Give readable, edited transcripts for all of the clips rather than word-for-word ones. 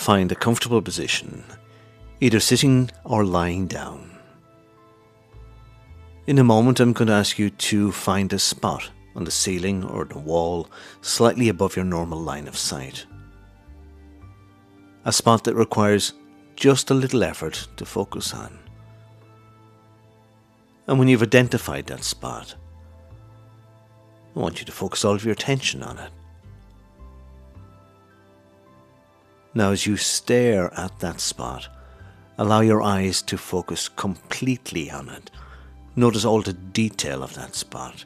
Find a comfortable position, either sitting or lying down. In a moment, I'm going to ask you to find a spot on the ceiling or the wall slightly above your normal line of sight. A spot that requires just a little effort to focus on. And when you've identified that spot, I want you to focus all of your attention on it. Now, as you stare at that spot, allow your eyes to focus completely on it. Notice all the detail of that spot.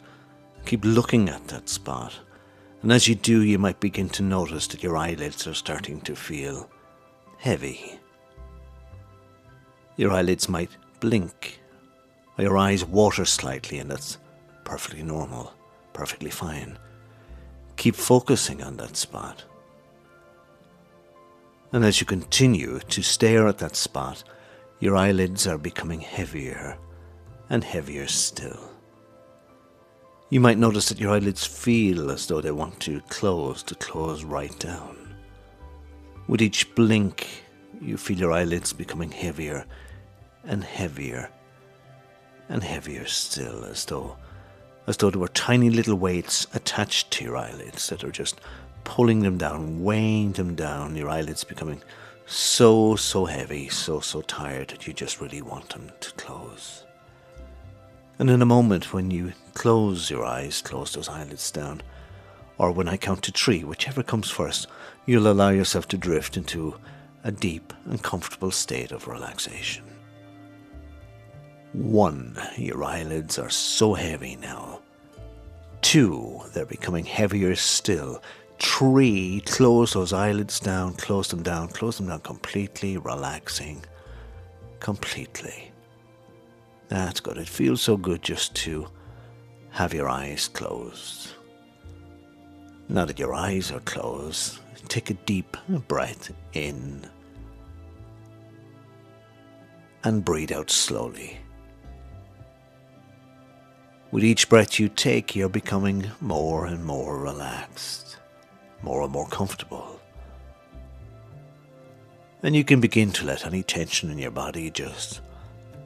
Keep looking at that spot. And as you do, you might begin to notice that your eyelids are starting to feel heavy. Your eyelids might blink, or your eyes water slightly, and that's perfectly normal, perfectly fine. Keep focusing on that spot. And as you continue to stare at that spot, your eyelids are becoming heavier and heavier still. You might notice that your eyelids feel as though they want to close right down. With each blink, you feel your eyelids becoming heavier and heavier and heavier still, as though there were tiny little weights attached to your eyelids that are just pulling them down, weighing them down, your eyelids becoming so heavy, so tired that you just really want them to close. And in a moment, when you close your eyes, close those eyelids down, or when I count to 3, whichever comes first, you'll allow yourself to drift into a deep and comfortable state of relaxation. 1, your eyelids are so heavy now. 2, they're becoming heavier still. 3, close those eyelids down, close them down completely, relaxing completely. That's good. It feels so good just to have your eyes closed. Now that your eyes are closed, take a deep breath in and breathe out slowly. With each breath you take, you're becoming more and more relaxed, more and more comfortable. And you can begin to let any tension in your body just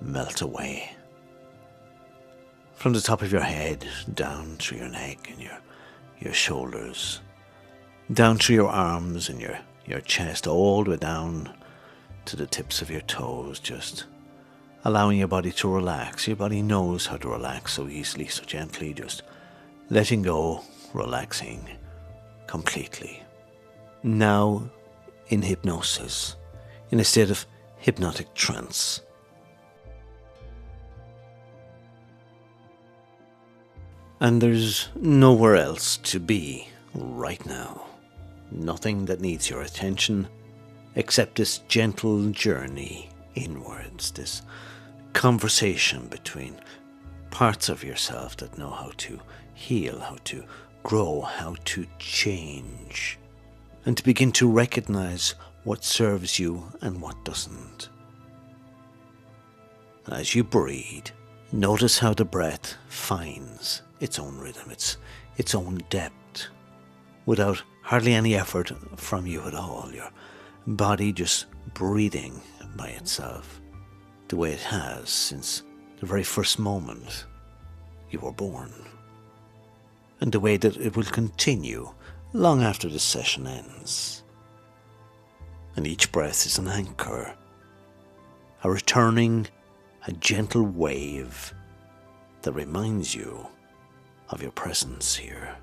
melt away. From the top of your head, down through your neck and your shoulders, down through your arms and your chest, all the way down to the tips of your toes, just allowing your body to relax. Your body knows how to relax so easily, so gently, just letting go, relaxing completely. Now in hypnosis, in a state of hypnotic trance. And there's nowhere else to be right now. Nothing that needs your attention except this gentle journey inwards, this conversation between parts of yourself that know how to heal, how to grow, how to change, and to begin to recognize what serves you and what doesn't. As you breathe, notice how the breath finds its own rhythm, its own depth, without hardly any effort from you at all. Your body just breathing by itself, the way it has since the very first moment you were born, and the way that it will continue long after the session ends. And each breath is an anchor, a returning, a gentle wave that reminds you of your presence here.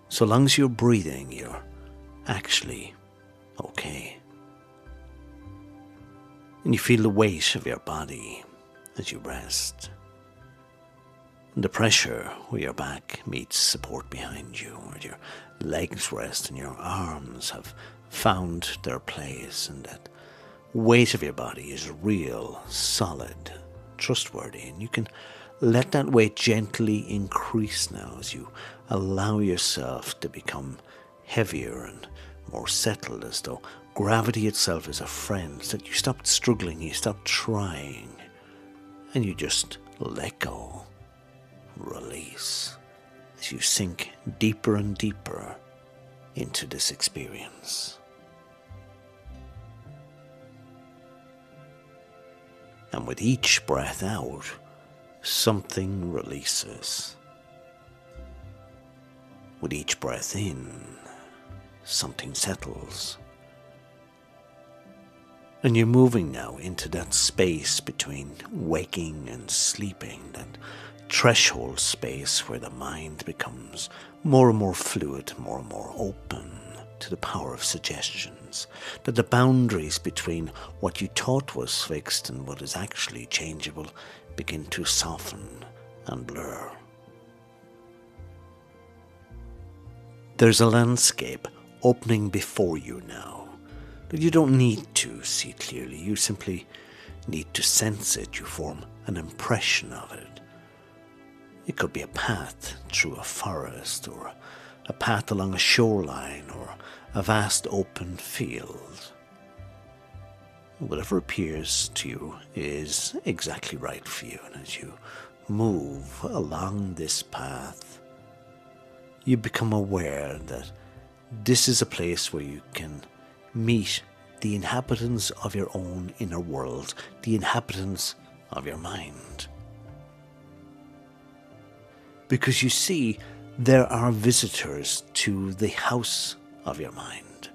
So long as you're breathing, you're actually okay. And you feel the weight of your body as you rest. And the pressure where your back meets support behind you, where your legs rest and your arms have found their place, and that weight of your body is real, solid, trustworthy, and you can let that weight gently increase now as you allow yourself to become heavier and more settled, as though gravity itself is a friend, so that you stopped struggling, you stopped trying, and you just let go, release, as you sink deeper and deeper into this experience. And with each breath out, something releases. With each breath in, something settles. And you're moving now into that space between waking and sleeping, that threshold space where the mind becomes more and more fluid, more and more open to the power of suggestions, that the boundaries between what you thought was fixed and what is actually changeable begin to soften and blur. There's a landscape opening before you now that you don't need to see clearly. You simply need to sense it. You form an impression of it. It could be a path through a forest, or a path along a shoreline, or a vast open field. Whatever appears to you is exactly right for you, and as you move along this path, you become aware that this is a place where you can meet the inhabitants of your own inner world, the inhabitants of your mind. Because you see, there are visitors to the house of your mind.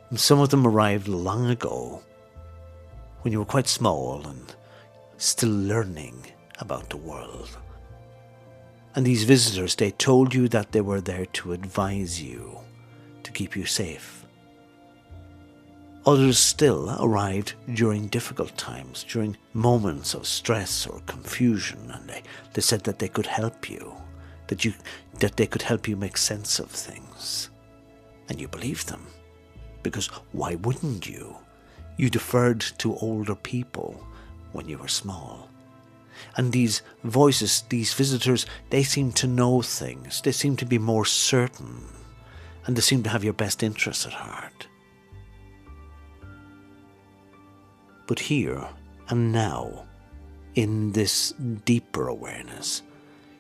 And some of them arrived long ago, when you were quite small and still learning about the world. And these visitors, they told you that they were there to advise you, to keep you safe. Others still arrived during difficult times, during moments of stress or confusion, and they said that they could help you, that they could help you make sense of things. And you believed them, because why wouldn't you? You deferred to older people when you were small. And these voices, these visitors, they seem to know things. They seem to be more certain. And they seem to have your best interests at heart. But here and now, in this deeper awareness,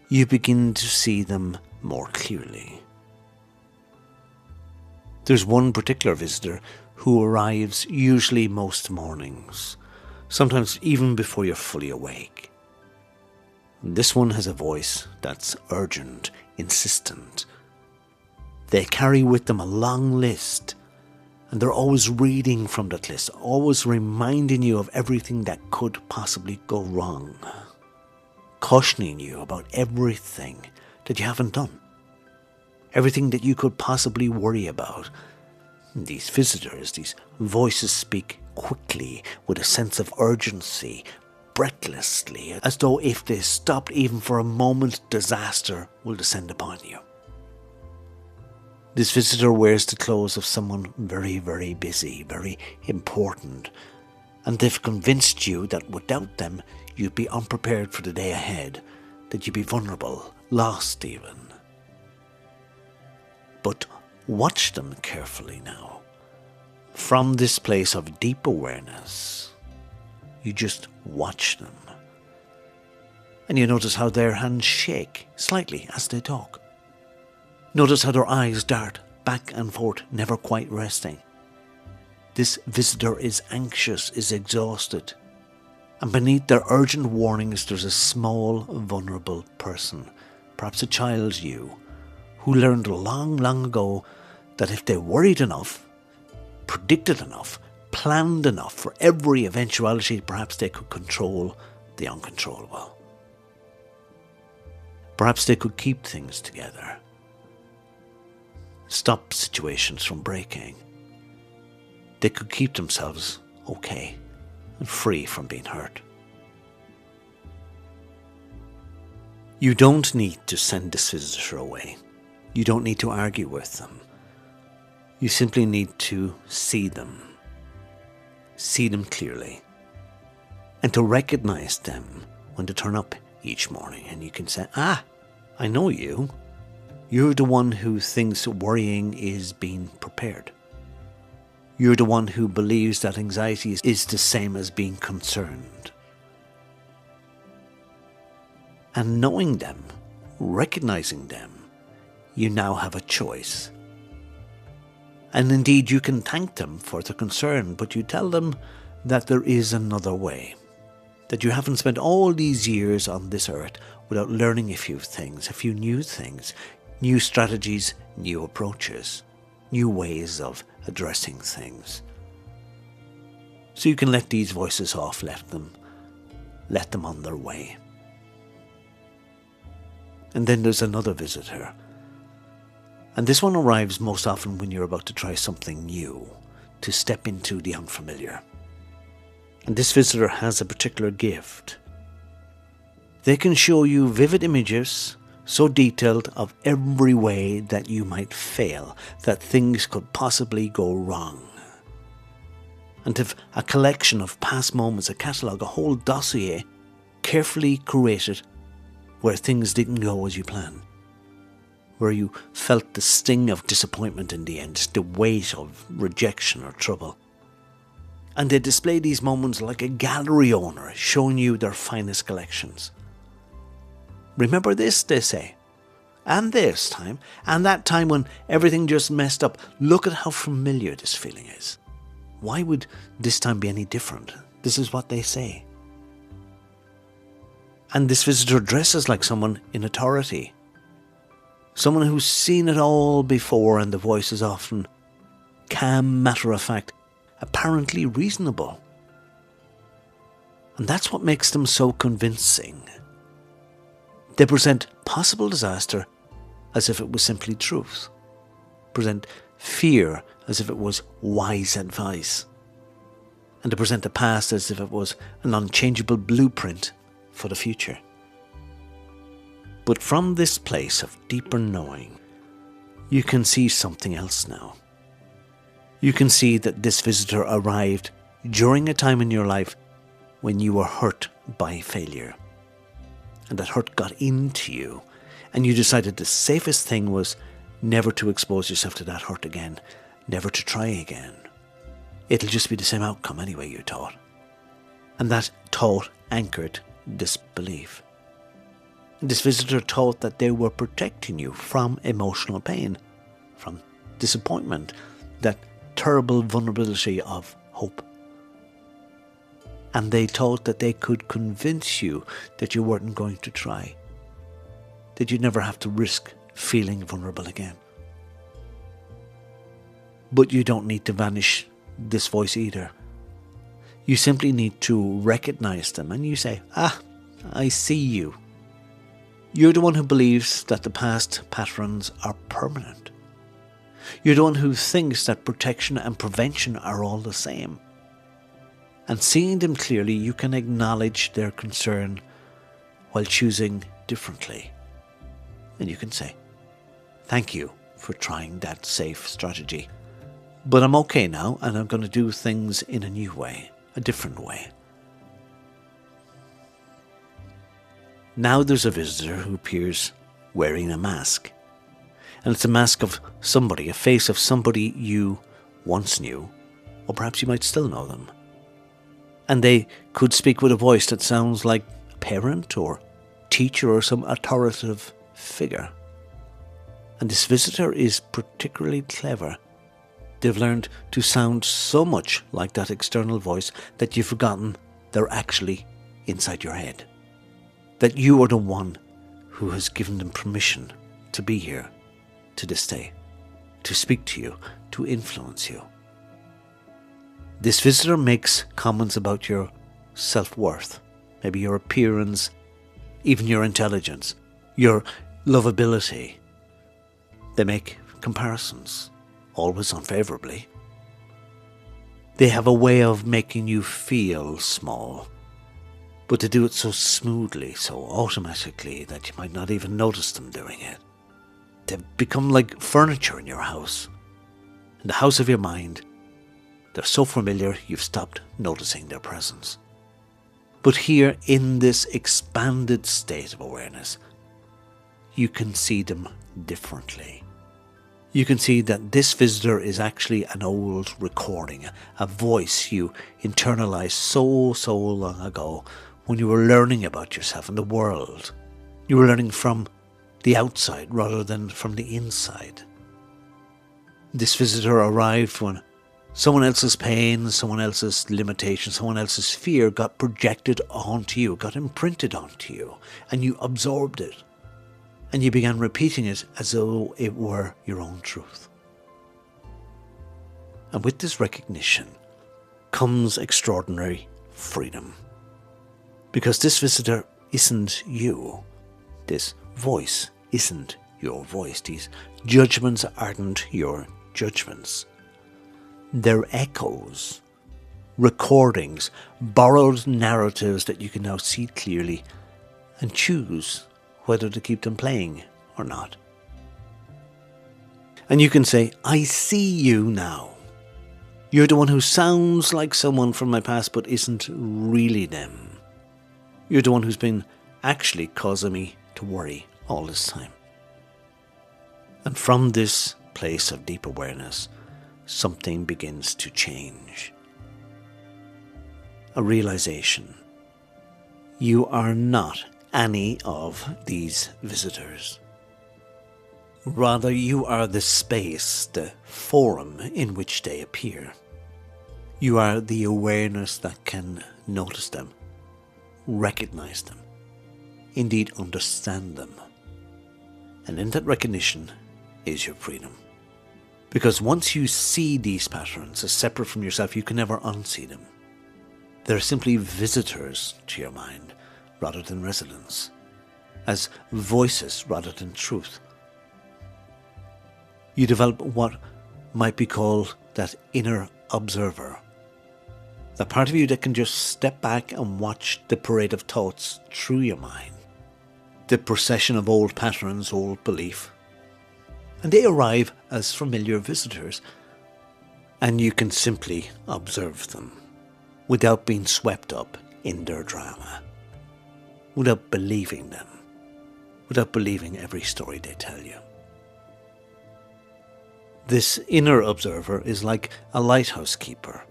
you begin to see them more clearly. There's one particular visitor who arrives usually most mornings, sometimes even before you're fully awake. This one has a voice that's urgent, insistent. They carry with them a long list, and they're always reading from that list, always reminding you of everything that could possibly go wrong, cautioning you about everything that you haven't done, everything that you could possibly worry about. These visitors, these voices speak quickly, with a sense of urgency, breathlessly, as though if they stopped even for a moment, disaster will descend upon you. This visitor wears the clothes of someone very, very busy, very important, and they've convinced you that without them you'd be unprepared for the day ahead, that you'd be vulnerable, lost even. But watch them carefully now. From this place of deep awareness, you just watch them. And you notice how their hands shake slightly as they talk. Notice how their eyes dart back and forth, never quite resting. This visitor is anxious, is exhausted. And beneath their urgent warnings, there's a small, vulnerable person, perhaps a child you, who learned long, long ago that if they worried enough, predicted enough, planned enough for every eventuality, perhaps they could control the uncontrollable. Perhaps they could keep things together, stop situations from breaking. They could keep themselves okay and free from being hurt. You don't need to send this visitor away. You don't need to argue with them. You simply need to see them clearly, and to recognize them when they turn up each morning, and you can say, I know you. You're the one who thinks worrying is being prepared. You're the one who believes that anxiety is the same as being concerned. And knowing them, recognizing them, you now have a choice. And indeed, you can thank them for their concern, but you tell them that there is another way, that you haven't spent all these years on this earth without learning a few new things, new strategies, new approaches, new ways of addressing things. So you can let these voices off, let them on their way. And then there's another visitor. And this one arrives most often when you're about to try something new, to step into the unfamiliar. And this visitor has a particular gift. They can show you vivid images, so detailed, of every way that you might fail, that things could possibly go wrong. And have a collection of past moments, a catalogue, a whole dossier, carefully curated, where things didn't go as you planned, where you felt the sting of disappointment in the end, the weight of rejection or trouble. And they display these moments like a gallery owner showing you their finest collections. Remember this, they say, and this time, and that time when everything just messed up. Look at how familiar this feeling is. Why would this time be any different? This is what they say. And this visitor dresses like someone in authority, someone who's seen it all before, and the voice is often calm, matter-of-fact, apparently reasonable. And that's what makes them so convincing. They present possible disaster as if it was simply truth, present fear as if it was wise advice, and they present the past as if it was an unchangeable blueprint for the future. But from this place of deeper knowing, you can see something else now. You can see that this visitor arrived during a time in your life when you were hurt by failure. And that hurt got into you, and you decided the safest thing was never to expose yourself to that hurt again, never to try again. It'll just be the same outcome anyway, you thought. And that thought anchored this belief. This visitor thought that they were protecting you from emotional pain, from disappointment, that terrible vulnerability of hope. And they thought that they could convince you that you weren't going to try, that you'd never have to risk feeling vulnerable again. But you don't need to banish this voice either. You simply need to recognize them, and you say, I see you. You're the one who believes that the past patterns are permanent. You're the one who thinks that protection and prevention are all the same. And seeing them clearly, you can acknowledge their concern while choosing differently. And you can say, thank you for trying that safe strategy, but I'm okay now, and I'm going to do things in a new way, a different way. Now there's a visitor who appears wearing a mask. And it's a mask of somebody, a face of somebody you once knew, or perhaps you might still know them. And they could speak with a voice that sounds like a parent or teacher or some authoritative figure. And this visitor is particularly clever. They've learned to sound so much like that external voice that you've forgotten they're actually inside your head. That you are the one who has given them permission to be here to this day, to speak to you, to influence you. This visitor makes comments about your self-worth, maybe your appearance, even your intelligence, your lovability. They make comparisons, always unfavorably. They have a way of making you feel small, but they do it so smoothly, so automatically, that you might not even notice them doing it. They've become like furniture in your house, in the house of your mind. They're so familiar you've stopped noticing their presence. But here, in this expanded state of awareness, you can see them differently. You can see that this visitor is actually an old recording, a voice you internalized so long ago when you were learning about yourself and the world. You were learning from the outside rather than from the inside. This visitor arrived when Someone else's pain, someone else's limitation, someone else's fear got projected onto you, got imprinted onto you, and you absorbed it. And you began repeating it as though it were your own truth. And with this recognition comes extraordinary freedom. Because this visitor isn't you. This voice isn't your voice. These judgments aren't your judgments. They're echoes, recordings, borrowed narratives that you can now see clearly and choose whether to keep them playing or not. And you can say, I see you now. You're the one who sounds like someone from my past but isn't really them. You're the one who's been actually causing me to worry all this time. And from this place of deep awareness, something begins to change. A realization. You are not any of these visitors. Rather, you are the space, the forum in which they appear. You are the awareness that can notice them, recognize them, indeed understand them. And in that recognition is your freedom. Because once you see these patterns as separate from yourself, you can never unsee them. They're simply visitors to your mind rather than residents, as voices rather than truth. You develop what might be called that inner observer. That part of you that can just step back and watch the parade of thoughts through your mind. The procession of old patterns, old belief. And they arrive as familiar visitors. And you can simply observe them without being swept up in their drama. Without believing them. Without believing every story they tell you. This inner observer is like a lighthouse keeper,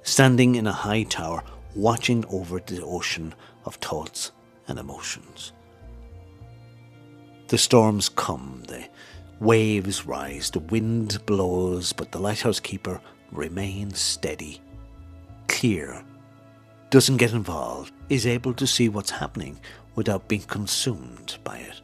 standing in a high tower, watching over the ocean of thoughts and emotions. The storms come, the waves rise, the wind blows, but the lighthouse keeper remains steady, clear, doesn't get involved, is able to see what's happening without being consumed by it.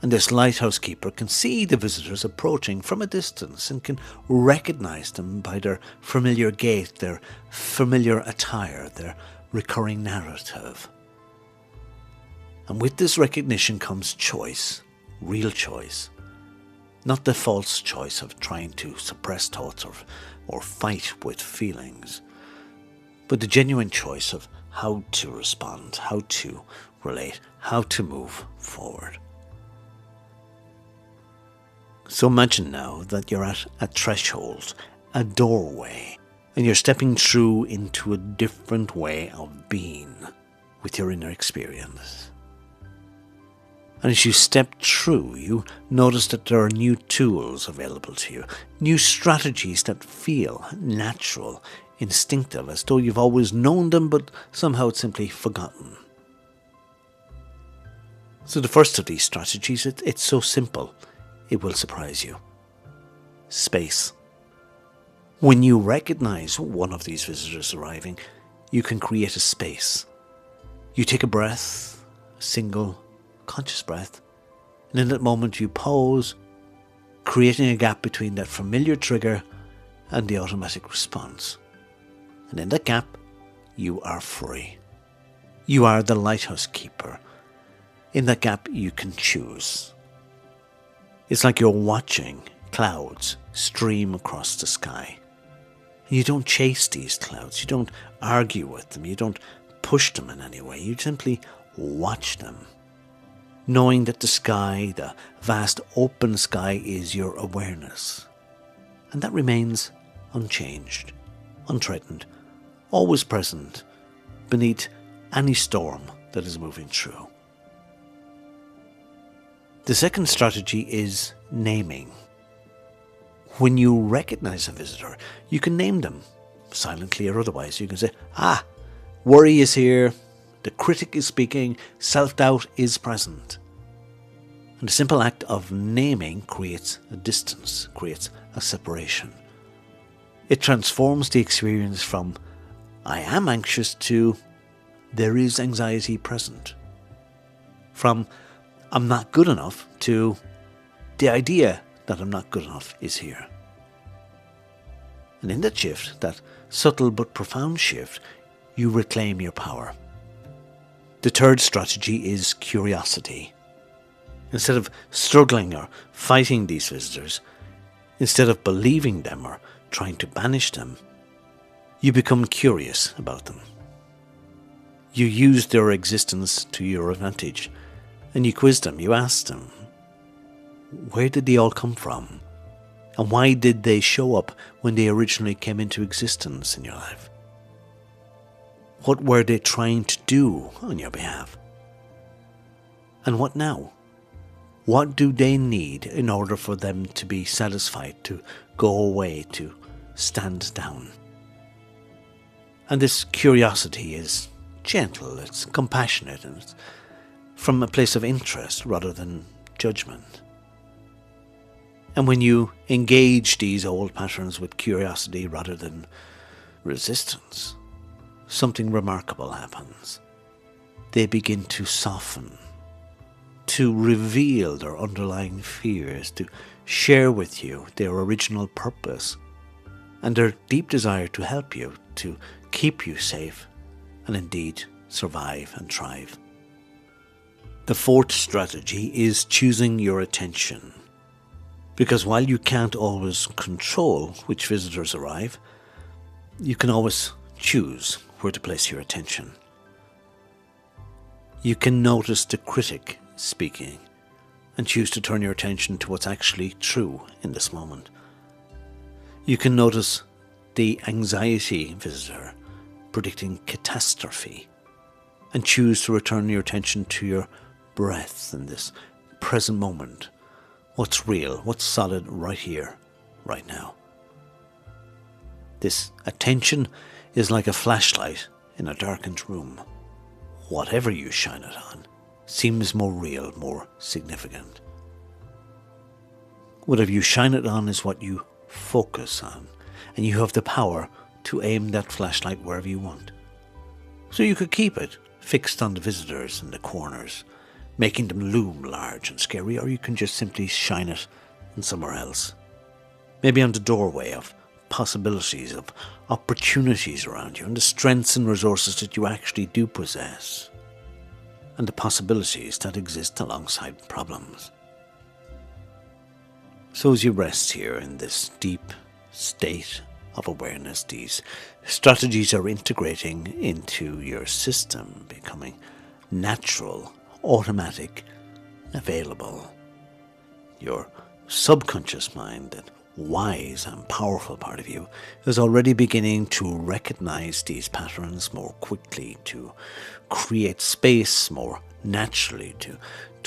And this lighthouse keeper can see the visitors approaching from a distance and can recognize them by their familiar gait, their familiar attire, their recurring narrative. And with this recognition comes choice, real choice. Not the false choice of trying to suppress thoughts or fight with feelings, but the genuine choice of how to respond, how to relate, how to move forward. So imagine now that you're at a threshold, a doorway, and you're stepping through into a different way of being with your inner experience. And as you step through, you notice that there are new tools available to you, new strategies that feel natural, instinctive, as though you've always known them, but somehow it's simply forgotten. So the first of these strategies, it's so simple. It will surprise you. Space. When you recognize one of these visitors arriving, you can create a space. You take a breath, a single conscious breath, and in that moment you pause, creating a gap between that familiar trigger and the automatic response. And in that gap, you are free. You are the lighthouse keeper. In that gap, you can choose. It's like you're watching clouds stream across the sky. You don't chase these clouds. You don't argue with them. You don't push them in any way. You simply watch them, knowing that the sky, the vast open sky, is your awareness. And that remains unchanged, unthreatened, always present beneath any storm that is moving through. The second strategy is naming. When you recognize a visitor, you can name them, silently or otherwise. You can say, worry is here, the critic is speaking, self-doubt is present. And the simple act of naming creates a distance, creates a separation. It transforms the experience from I am anxious to there is anxiety present. From I'm not good enough to the idea that I'm not good enough is here. And in that shift, that subtle but profound shift, you reclaim your power. The third strategy is curiosity. Instead of struggling or fighting these visitors, instead of believing them or trying to banish them, you become curious about them. You use their existence to your advantage, and you quiz them, you ask them, where did they all come from? And why did they show up when they originally came into existence in your life? What were they trying to do on your behalf? And what now? What do they need in order for them to be satisfied, to go away, to stand down? And this curiosity is gentle, it's compassionate, and it's from a place of interest rather than judgment. And when you engage these old patterns with curiosity rather than resistance, something remarkable happens. They begin to soften, to reveal their underlying fears, to share with you their original purpose and their deep desire to help you, to keep you safe, and indeed survive and thrive. The fourth strategy is choosing your attention. Because while you can't always control which visitors arrive, you can always choose where to place your attention. You can notice the critic speaking and choose to turn your attention to what's actually true in this moment. You can notice the anxiety visitor predicting catastrophe and choose to return your attention to your breath in this present moment. What's real, what's solid right here, right now. This attention is like a flashlight in a darkened room. Whatever you shine it on seems more real, more significant. Whatever you shine it on is what you focus on, and you have the power to aim that flashlight wherever you want. So you could keep it fixed on the visitors in the corners, making them loom large and scary, or you can just simply shine it in somewhere else. Maybe on the doorway of possibilities, of opportunities around you, and the strengths and resources that you actually do possess, and the possibilities that exist alongside problems. So as you rest here in this deep state of awareness, these strategies are integrating into your system, becoming natural, automatic, available. Your subconscious mind, that wise and powerful part of you, is already beginning to recognize these patterns more quickly, to create space more naturally, to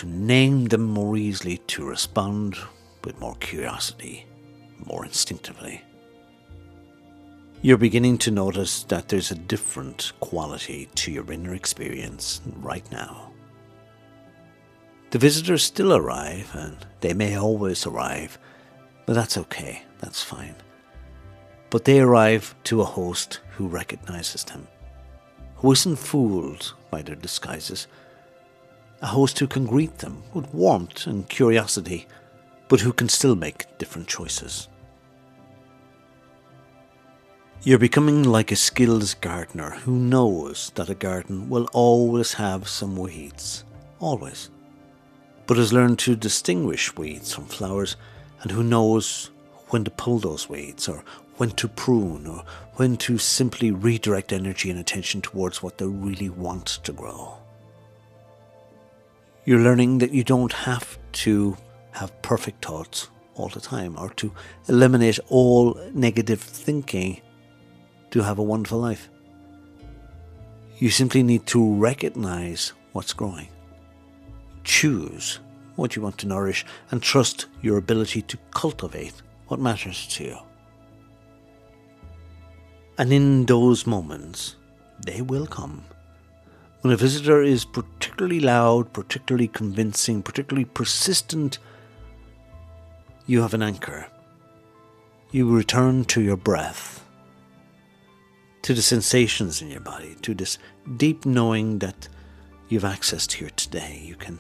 name them more easily, to respond with more curiosity, more instinctively. You're beginning to notice that there's a different quality to your inner experience right now. The visitors still arrive, and they may always arrive, but that's okay, that's fine. But they arrive to a host who recognizes them, who isn't fooled by their disguises, a host who can greet them with warmth and curiosity, but who can still make different choices. You're becoming like a skilled gardener who knows that a garden will always have some weeds, always, but has learned to distinguish weeds from flowers, and who knows when to pull those weeds, or when to prune, or when to simply redirect energy and attention towards what they really want to grow. You're learning that you don't have to have perfect thoughts all the time, or to eliminate all negative thinking to have a wonderful life. You simply need to recognize what's growing, choose what you want to nourish, and trust your ability to cultivate what matters to you. And in those moments, they will come, when a visitor is particularly loud, particularly convincing, particularly persistent, you have an anchor. you return to your breath, to the sensations in your body, to this deep knowing that you have access to your today. You can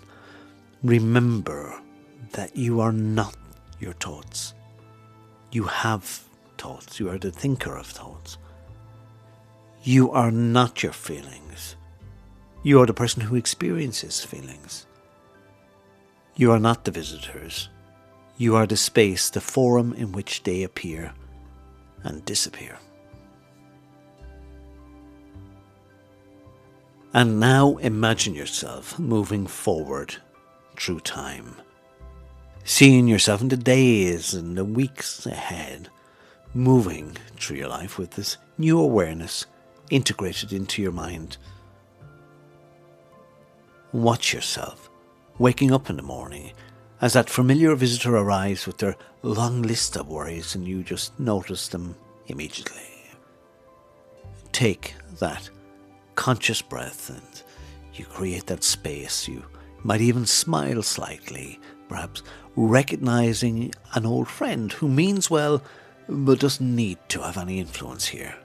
remember that you are not your thoughts. You have thoughts. You are the thinker of thoughts. You are not your feelings. You are the person who experiences feelings. You are not the visitors. You are the space, the forum in which they appear and disappear. And now imagine yourself moving forward through time, seeing yourself in the days and the weeks ahead, moving through your life with this new awareness integrated into your mind. Watch yourself waking up in the morning as that familiar visitor arrives with their long list of worries and you just notice them immediately. Take that conscious breath and you create that space. You might even smile slightly, perhaps recognizing an old friend who means well but doesn't need to have any influence here.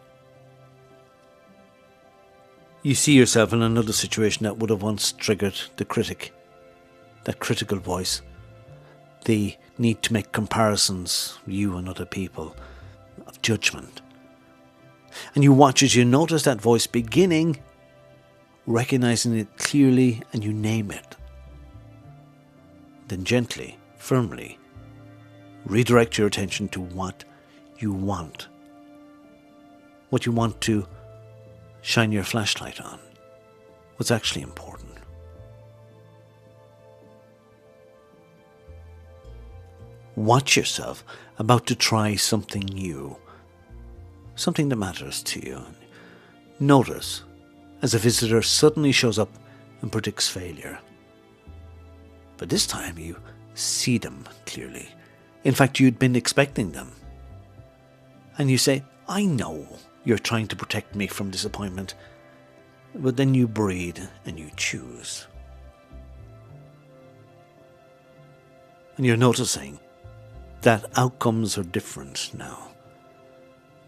You see yourself in another situation that would have once triggered the critic, that critical voice, the need to make comparisons, you and other people, of judgment. And you watch as you notice that voice beginning, recognizing it clearly, and you name it. Then gently, firmly, redirect your attention to what you want. What you want to shine your flashlight on. What's actually important. Watch yourself about to try something new, something that matters to you. Notice as a visitor suddenly shows up and predicts failure. But this time you see them clearly. In fact, you'd been expecting them. And you say, I know you're trying to protect me from disappointment. But then you breathe and you choose. And you're noticing that outcomes are different now.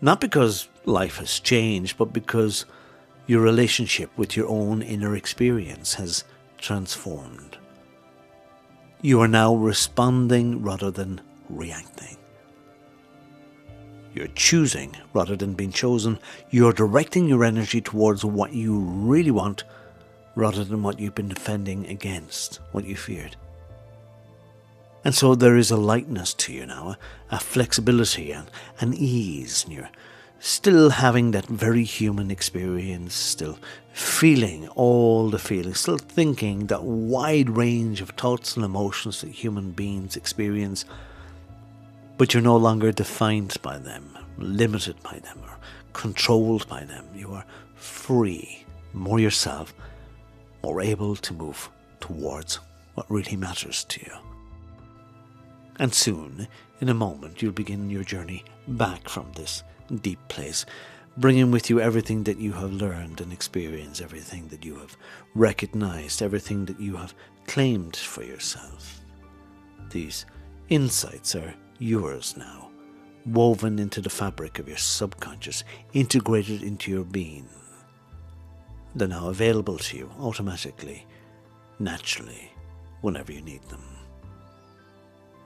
Not because life has changed, but because your relationship with your own inner experience has transformed. You are now responding rather than reacting. You're choosing rather than being chosen. You're directing your energy towards what you really want rather than what you've been defending against, what you feared. And so there is a lightness to you now, a flexibility and an ease. And you're still having that very human experience, still feeling all the feelings, still thinking that wide range of thoughts and emotions that human beings experience. But you're no longer defined by them, limited by them, or controlled by them. You are free, more yourself, more able to move towards what really matters to you. And soon, in a moment, you'll begin your journey back from this deep place, bringing with you everything that you have learned and experienced, everything that you have recognized, everything that you have claimed for yourself. These insights are yours now, woven into the fabric of your subconscious, integrated into your being. They're now available to you automatically, naturally, whenever you need them.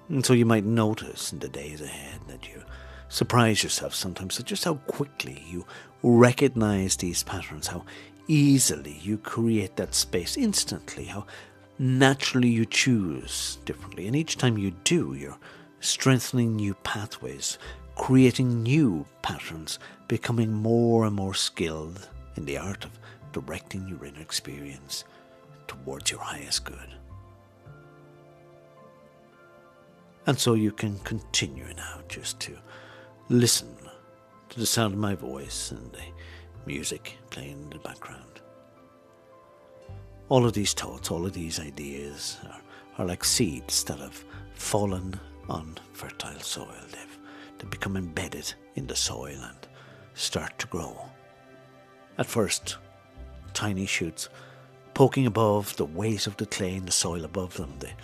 And so you might notice in the days ahead that you surprise yourself sometimes at just how quickly you recognize these patterns, how easily you create that space instantly, how naturally you choose differently. And each time you do, you're strengthening new pathways, creating new patterns, becoming more and more skilled in the art of directing your inner experience towards your highest good. And so you can continue now just to listen to the sound of my voice and the music playing in the background. All of these thoughts, all of these ideas are like seeds that have fallen on fertile soil. They become embedded in the soil and start to grow. At first, tiny shoots poking above the weight of the clay in the soil above them. They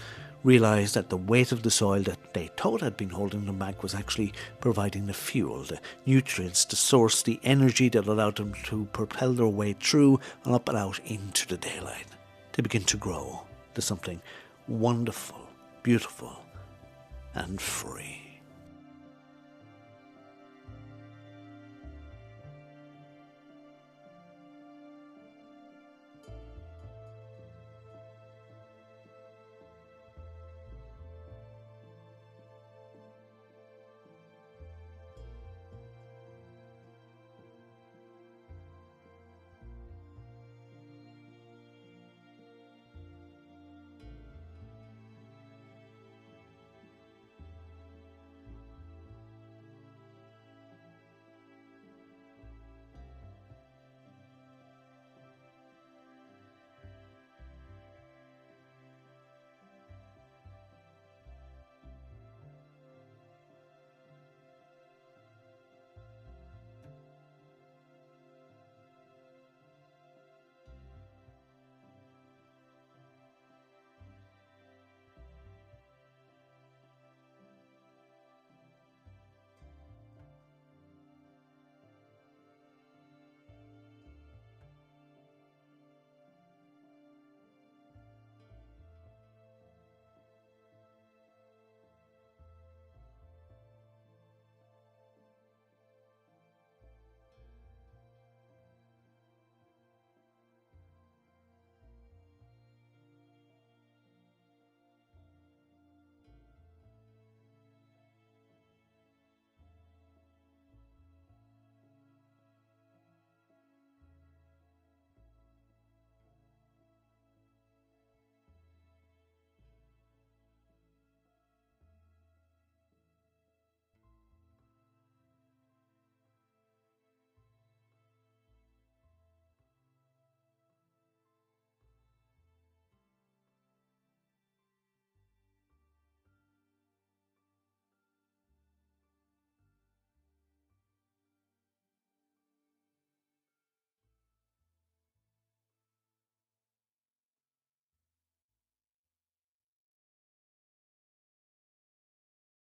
realised that the weight of the soil that they thought had been holding them back was actually providing the fuel, the nutrients, the source, the energy that allowed them to propel their way through and up and out into the daylight. They begin to grow to something wonderful, beautiful, and free.